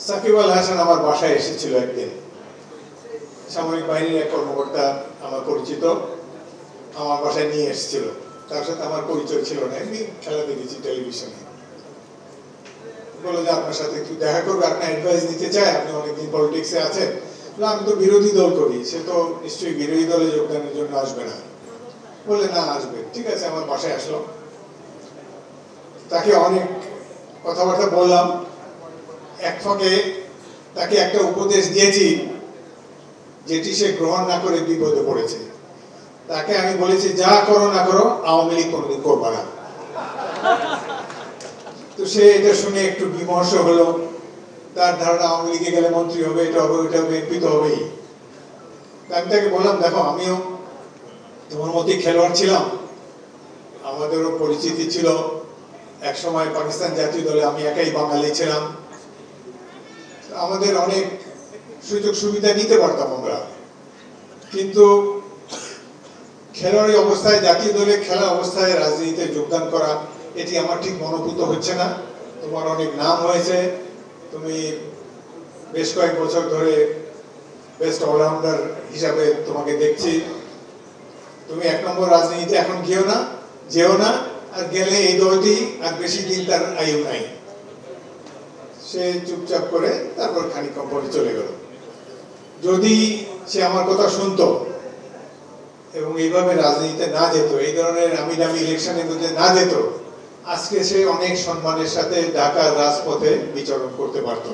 সাকিব আল হাসান আমার বাসায় এসেছিল একদিন। সামরিক বাহিনীর এক কর্মকর্তা আমার পরিচিত, আমার বাসায় নিয়ে এসেছিল। তার সাথে আমার পরিচয় ছিল না, এমনি খেলা দেখেছি টেলিভিশনে। বললো যে আপনার সাথে একটু দেখা করবে, আপনার অ্যাডভাইস নিতে চায়, আপনি অনেকদিন পলিটিক্সে আছেন। আমি তো বিরোধী দল করি, সে তো নিশ্চয়ই বিরোধী দলে যোগদানের জন্য আসবে না। বললে না, আসবে। ঠিক আছে, আমার বাসায় আসলো। তাকে অনেক কথাবার্তা বললাম। এক ফাঁকে তাকে একটা উপদেশ দিয়েছি যেটি সে গ্রহণ না করে বিপদে পড়েছে। তাকে আমি বলেছি, যা করো না করো আওয়ামী লীগ কোনোদিন করবে না। তো সে এটা শুনে একটু বিমর্ষ হলো। তার ধারণা আওয়ামী লীগে গেলে মন্ত্রী হবে, এটা হবে, ওইটা হবে, এমপি তো হবেই। আমি তাকে বললাম, দেখো আমিও তোমার মতোই খেলোয়াড় ছিলাম, আমাদেরও পরিচিতি ছিল। এক সময় পাকিস্তান জাতীয় দলে আমি একাই বাঙালি ছিলাম, আমাদের অনেক সুযোগ সুবিধা নিতে পারতাম আমরা। কিন্তু খেলোয়াড়ি অবস্থায়, জাতীয় দলে খেলা অবস্থায় রাজনীতিতে যোগদান করা, এটি আমার ঠিক মনোভূত হচ্ছে না। তোমার অনেক নাম হয়েছে, তুমি বেশ কয়েক বছর ধরে বেস্ট অলরাউন্ডার হিসাবে তোমাকে দেখছি। তুমি এক নম্বর রাজনীতিতে এখন যেও না, আর গেলে এই দলটি আর বেশি দিন তার আয়ু নাই। সে চুপচাপ করে তারপর খানিকক্ষণ পরে চলে গেল। যদি সে আমার কথা শুনতো এবং এইভাবে রাজনীতিতে না যেত, এই ধরনের আমি দামি ইলেকশনের মধ্যে না যেত, আজকে সে অনেক সম্মানের সাথে ঢাকার রাজপথে বিচরণ করতে পারত।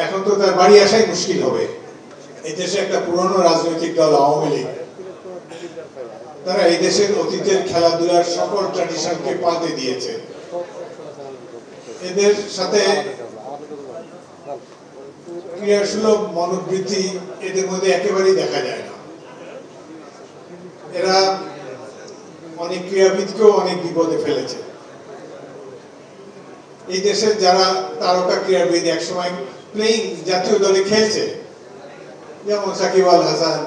এখন তো তার বাড়ি আসাই মুশকিল হবে। এই দেশে একটা পুরনো রাজনৈতিক দল আওয়ামী লীগ, তারা এই দেশের অতীতের খেলাধুলার সকল ট্র্যাডিশনকে পাল্টে দিয়েছে। এদের সাথে ক্রিয়াসুলভ মনোবৃত্তি এদের মধ্যে একেবারেই দেখা যায় না। এরা অনেক ক্রীড়াবিদকেও অনেক বিপদে ফেলেছে। এই দেশের যারা তারকা ক্রীড়াবিদ একসময় প্লেইং জাতীয় দলে খেলছে, যেমন সাকিব আল হাসান,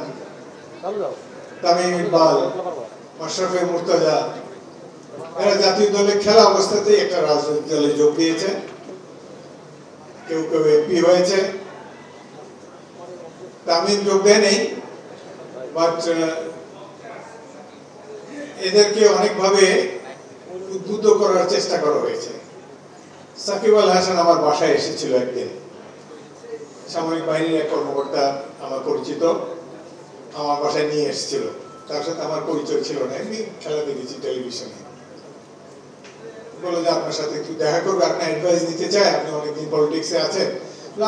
তামিম ইকবাল, মাশরাফি মুর্তজা, এরা জাতীয় দলে খেলা অবস্থাতেই একটা রাজনৈতিক দলে যোগ দিয়েছে। কেউ কেউ এমপি হয়েছে। তামিম যোগ দেয় নেই, বাট এদেরকে অনেকভাবে উদ্বুদ্ধ করার চেষ্টা করা হয়েছে। সাকিব আল হাসান আমার বাসায় এসেছিল একদিন। সামরিক বাহিনীর এক কর্মকর্তা আমার পরিচিত, আমার বাসায় নিয়ে এসেছিল। তার সাথে আমার পরিচয় ছিল না, এমনি খেলা দেখেছি টেলিভিশনে। বললো যে আপনার সাথে একটু দেখা করবে, আপনার অ্যাডভাইস নিতে চায়, আপনি অনেকদিন পলিটিক্সে আছেন।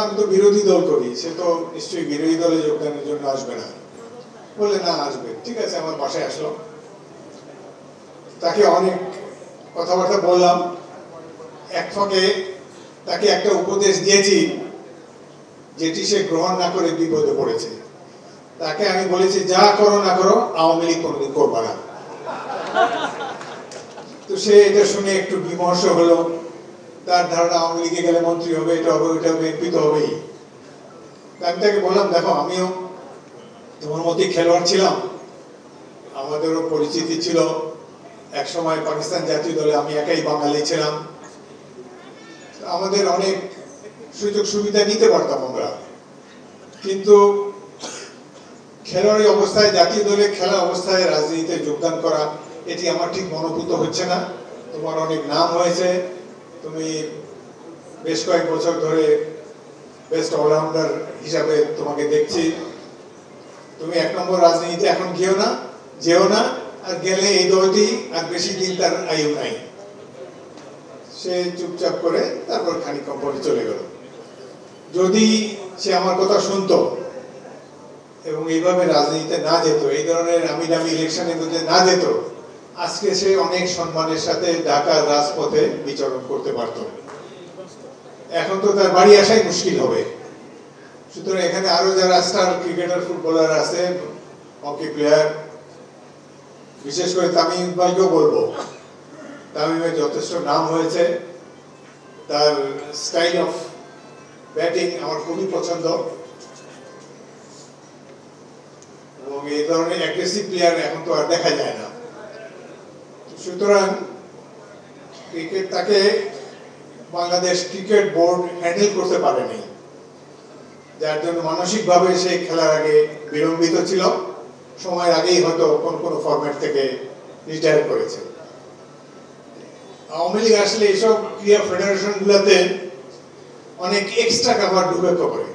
আমি তো বিরোধী দল করি, সে তো নিশ্চয়ই বিরোধী দলে যোগদানের জন্য আসবে না। বললে না, আসবে। ঠিক আছে, আমার বাসায় আসলো। তাকে অনেক কথাবার্তা বললাম। এক ফাঁকে তাকে একটা উপদেশ দিয়েছি যেটি সে গ্রহণ না করে বিপদে পড়েছে। তাকে আমি বলেছি, যা করো না করো আওয়ামী লীগ কোনোদিন করবে না। তো সে এটা শুনে একটু বিমর্ষ হলো। তার ধারণা আওয়ামী লীগে গেলে মন্ত্রী হবে, এটা হবে, ওইটা হবে, এমপি তো হবেই। আমি তাকে বললাম, দেখো আমিও তোমার মতোই খেলোয়াড় ছিলাম, আমাদেরও পরিচিতি ছিল। এক সময় পাকিস্তান জাতীয় দলে আমি একাই বাঙালি ছিলাম, আমাদের অনেক সুযোগ সুবিধা নিতে পারতাম আমরা। কিন্তু খেলোয়াড়ি অবস্থায়, জাতীয় দলে খেলা অবস্থায় রাজনীতিতে যোগদান করা, এটি আমার ঠিক মনোভূত হচ্ছে না। তোমার অনেক নাম হয়েছে, তুমি বেশ কয়েক বছর ধরে বেস্ট অলরাউন্ডার হিসাবে তোমাকে দেখছি। তুমি এক নম্বর রাজনীতিতে এখন যেও না, আর গেলে এই দলটি আর বেশি দিন তার আয়ু নাই। সে চুপচাপ করে তারপর খানিকক্ষণ পরে চলে গেল। যদি সে আমার কথা শুনতো এবং এইভাবে রাজনীতিতে না যেত, এই ধরনের আমি দামি ইলেকশনের মধ্যে না যেত, আজকে সে অনেক সম্মানের সাথে ঢাকার রাজপথে বিচরণ করতে পারত। এখন তো তার বাড়ি আসাই মুশকিল হবে। সুতরাং এখানে আরো যারা স্টার ক্রিকেটার, ফুটবলার আছে, হকি প্লেয়ার, বিশেষ করে তামিম ইকবালকেও বলবো, তামিমের যথেষ্ট নাম হয়েছে, তার স্টাইল অফ ব্যাটিং আমার খুবই পছন্দ, এবং এই ধরনের অ্যাগ্রেসিভ প্লেয়ার এখন তো আর দেখা যায় না। সুতরাং ক্রিকেট তাকে বাংলাদেশ ক্রিকেট বোর্ড হ্যান্ডেল করতে পারেনি, যার জন্য মানসিকভাবে সেই খেলার আগে বিলম্বিত ছিল। সময়ের আগেই হয়তো কোন কোন ফরম্যাট থেকে রিটায়ার করেছে। আওয়ামী লীগ আসলে এইসব ক্রীড়া ফেডারেশন গুলোতে অনেক এক্সট্রা কাভার ঢুকে করে।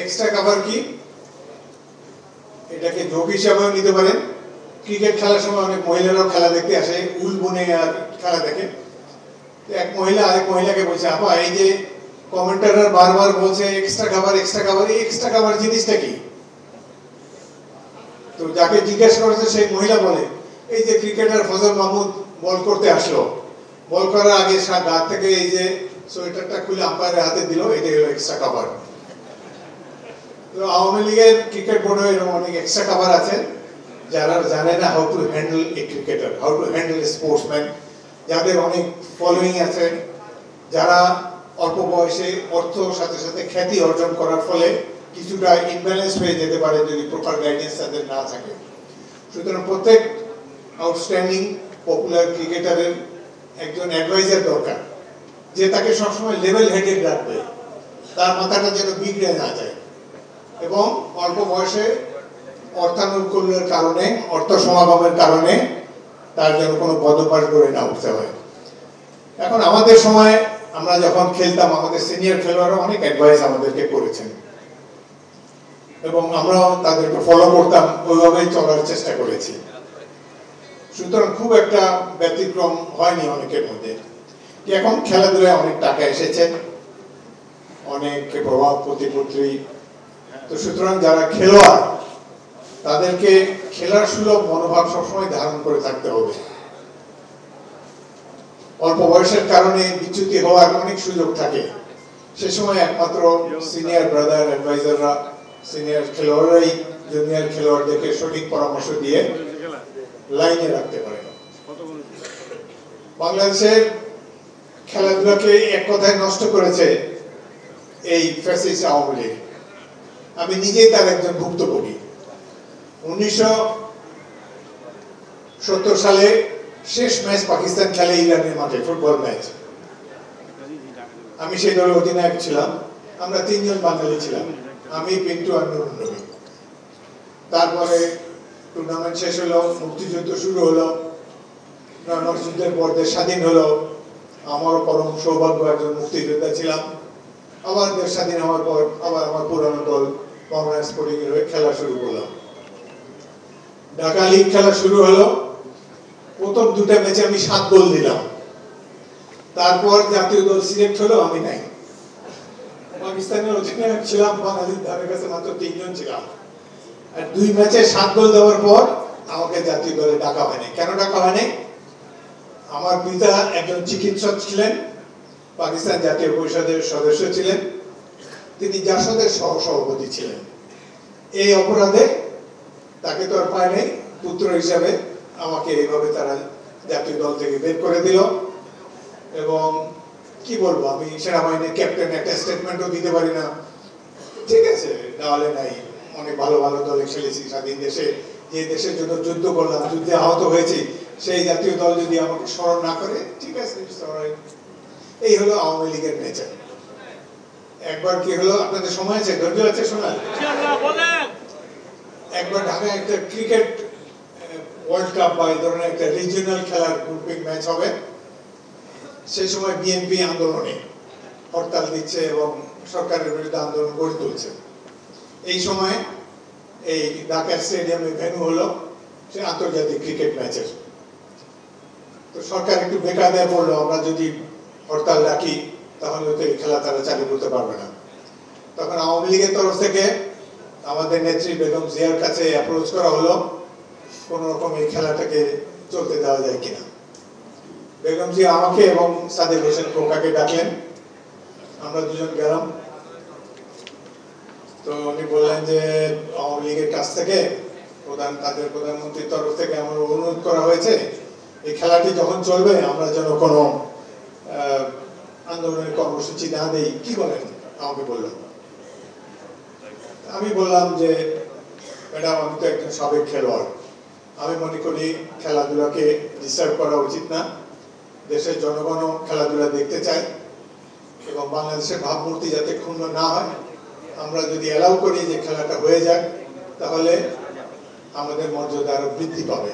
এক্সট্রা কাভার কি? এটাকে যোগ হিসাবেও নিতে পারেন। ক্রিকেট খেলার সময় অনেক মহিলারাও খেলা দেখতে আসে, উল বুনে আর খেলা দেখে। এক মহিলা আরেক মহিলাকে বলছে, আপা এই যে কমেন্টাররা বারবার বলছে এক্সট্রা কাভার এক্সট্রা কাভার, এই এক্সট্রা কাভার জিনিসটা কি? তো যাকে জিজ্ঞাসা করেছে সেই মহিলা বলে, এই যে ক্রিকেটার ফজল মাহমুদ বল করতে আসলো, বল করার আগে গা থেকে এই যে সোয়েটারটা খুলে আম্পায়ারের হাতে দিল, এটাই হলো এক্সট্রা কাভার। তো আওয়ামী লীগের ক্রিকেট বোর্ডে এরকম অনেক এক্সট্রা কাভার আছে যারা জানে না how to handle A cricketer, how to handle A sportsman, যাদের অনেক ফলোয়িং আছে, যারা অল্প বয়সে অর্থ সাথে সাথে খ্যাতি অর্জন করার ফলে কিছুটা ইমব্যালেন্স হয়ে যেতে পারে যদি প্রপার গাইডেন্স তাদের না থাকে। সুতরাং প্রত্যেক আউটস্ট্যান্ডিং পপুলার ক্রিকেটারের একজন অ্যাডভাইজার দরকার, যে তাকে সবসময় লেভেল হেডেড রাখবে, তার মাথাটা যেন বিগড়ে না যায় এবং অল্প বয়সে অর্থানুকূলের কারণে, অর্থ সমাগমের কারণে তার যেন কোনো পদপাঠ করে না উঠতে হয়। এখন আমাদের সময় আমরা যখন খেলতাম, আমাদের সিনিয়র খেলোয়াড়রা অনেক অ্যাডভাইস আমাদেরকে করেছেন এবং আমরাও তাদেরকে ফলো করতাম, ওইভাবেই চলার চেষ্টা করেছি। সুতরাং খুব একটা ব্যতিক্রম হয়নি অনেকের মধ্যে। এখন খেলাধুলায় অনেক টাকা এসেছে, অনেক প্রভাব প্রতিপত্তি, তো সুতরাং যারা খেলোয়াড় তাদেরকে খেলার সুলভ মনোভাব সবসময় ধারণ করে থাকতে হবে। অল্প বয়সের কারণে বিচ্যুতি হওয়ার অনেক সুযোগ থাকে, সে সময় একমাত্র সিনিয়র ব্রাদার অ্যাডভাইজাররা, সিনিয়র খেলোয়াড়রাই জুনিয়র খেলোয়াড়দেরকে সঠিক পরামর্শ দিয়ে লাইনে রাখতে পারে। বাংলাদেশের খেলাধুলাকে এক কথায় নষ্ট করেছে এই ফ্যাসিস্ট আওয়ামী লীগ। আমি নিজেই তার একজন ভুক্তভোগী। 1970 সালে শেষ ম্যাচ পাকিস্তান খেলে ইরানের মাঠে, ফুটবল ম্যাচ। আমি সেই দলের অধিনায়ক ছিলাম। আমরা তিনজন বাঙালি ছিলাম, আমি, পিন্টু আর নুরুন নবী। তারপরে টুর্নামেন্ট শেষ হলো, মুক্তিযুদ্ধ শুরু হলো, মুক্তিযুদ্ধের পর দেশ স্বাধীন হলো। আমারও পরম সৌভাগ্য, একজন মুক্তিযোদ্ধা ছিলাম। আবার দেশ স্বাধীন হওয়ার পর আবার আমার পুরানো দল বাংলাদেশ স্পোর্টিং এর হয়ে খেলা শুরু করলাম। ঢাকা লিগ খেলা শুরু হলো। প্রথম দুটো ম্যাচে আমি 7 গোল দিলাম। তারপর জাতীয় দল সিলেক্ট হলো, আমি নাই। পাকিস্তানের অধিনায়ক ছিলাম, বাঙালির ধারে কাছে মাত্র 3 জন ছিলাম। আর 2 ম্যাচে 7 গোল দেওয়ার পর আমাকে জাতীয় দলে ডাকা হয়নি। কেন ডাকা হয়নি? আমার পিতা একজন চিকিৎসক ছিলেন, পাকিস্তান জাতীয় পরিষদের সদস্য ছিলেন, তিনি জাসদের সহ-সভাপতি ছিলেন। এই অপরাধে তাকে তো আর পায় নাই, পুত্র হিসাবে আমাকে এইভাবে তারা জাতীয় দল থেকে বের করে দিল। এবং কি বলবো, আমি সেনাবাহিনীর ক্যাপ্টেন, একটা স্টেটমেন্টও দিতে পারি না। ঠিক আছে, দেওয়ালে নাই, অনেক ভালো ভালো দলে খেলেছি স্বাধীন দেশে, যে দেশের জন্য যুদ্ধ করলাম, যুদ্ধে আহত হয়েছি, সেই জাতীয় দল যদি আমাকে স্মরণ না করে, ঠিক আছে, এই হলো আওয়ামী লীগের নেচার। একবার কি হলো, আপনাদের সময় আছে, ধৈর্য আছে শোনার? একবার ঢাকায় একটা ক্রিকেট ওয়ার্ল্ড কাপ বা এই ধরনের একটা রিজিওনাল খেলার গ্রুপিং ম্যাচ হবে। সেই সময় বিএনপি আন্দোলনে হরতাল দিচ্ছে এবং সরকারের বিরুদ্ধে আন্দোলন গড়ে তুলছে। এই সময় এই ঢাকা স্টেডিয়ামে ভেন্যু হলো সে আন্তর্জাতিক ক্রিকেট ম্যাচের। তো সরকার একটু বেকায়দায় পড়লো, আমরা যদি হরতাল ডাকি তাহলে তো এই খেলা তারা চালু করতে পারবে না। তখন আওয়ামী লীগের তরফ থেকে আমাদের নেত্রী বেগম জিয়ার কাছে অ্যাপ্রোচ করা হলো, কোন রকম এই খেলাটাকে চলতে দেওয়া যায় কিনা। বেগম জিয়া আমাকে এবং সাদেক হোসেন খোকাকে ডাকলেন, আমরা দুজন গেলাম। তো উনি বললেন যে আওয়ামী লীগের কাছ থেকে তাদের প্রধানমন্ত্রীর তরফ থেকে আমার অনুরোধ করা হয়েছে, এই খেলাটি যখন চলবে আমরা যেন কোনো আন্দোলনের কর্মসূচি না দেই, কি বলেন? আমাকে বললেন। আমি বললাম যে ম্যাডাম, আমি তো একজন সাবেক খেলোয়াড়, আমি মনে করি খেলাধুলাকে ডিস্টার্ব করা উচিত না, দেশের জনগণও খেলাধুলা দেখতে চায় এবং বাংলাদেশের ভাবমূর্তি যাতে ক্ষুণ্ণ না হয়, আমরা যদি অ্যালাউ করি যে খেলাটা হয়ে যায়, তাহলে আমাদের মর্যাদা আরো বৃদ্ধি পাবে।